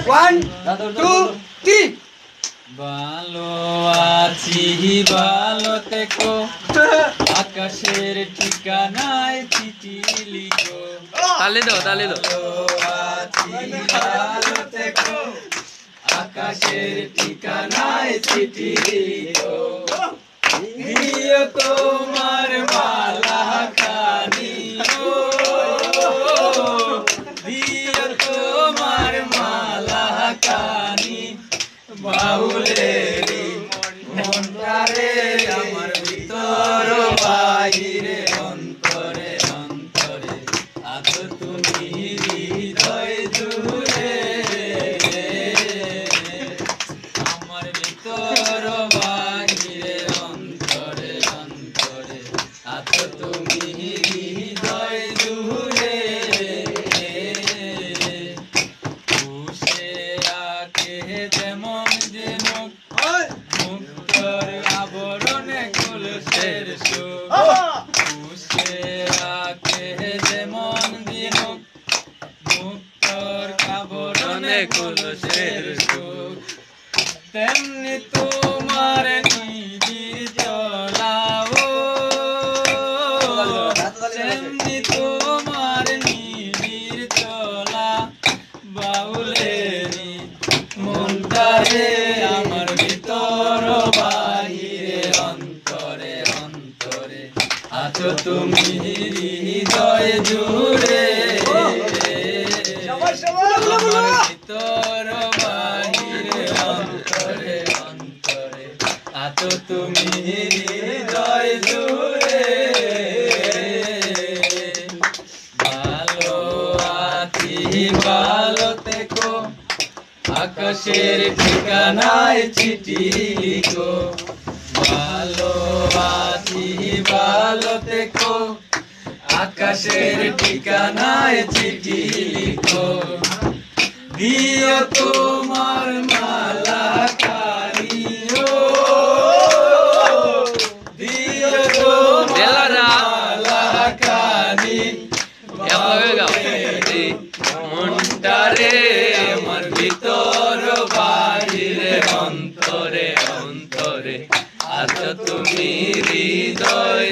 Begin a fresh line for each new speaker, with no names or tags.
1 2 3
ভালো আছি ভালো থেকো আকাশের ঠিকানায় চিঠি লিখো
তালি দাও
ভালো আছি ভালো থেকো আকাশের ঠিকানায় চিঠি লিখো দিও তোমার মালা খানি দিও তোমার মালা খানি বাউলেরি মনটারে আমার ভিতর বাহিরে অন্তরে অন্তরে আছো তুমি হৃদয় জুড়ে আমার ভিতর বাহিরে অন্তরে অন্তরে আছো তুমি হৃদয় জুড়ে যেমন যেন মুক্তর আবরণে কলসের সুখ পুষে রাখে যেমন দিন মুক্তর আবরণে কলসের সুখ তেমনি তোমার নিজির চলাও তেমনি তোমার নিজির চলা বাউলেরি মনটারে আমার ভিতর বাহিরে অন্তরে অন্তরে আছো তুমি হৃদয় জুড়ে আমার ভিতর বাহিরে অন্তরে অন্তরে আছো তুমি হৃদয় জুড়ে ভালো আছি ভালো থেকো আকাশের ঠিকানায় চিঠি লিখো ভালো আছি ভালো থেকো আকাশের ঠিকানায় চিঠি লিখো দিও তোমার মালা খানি দিও তোমার মালা খানি মনটারে আমার ভিতর বাহিরে অন্তরে অন্তরে আছো তুমি হৃদয়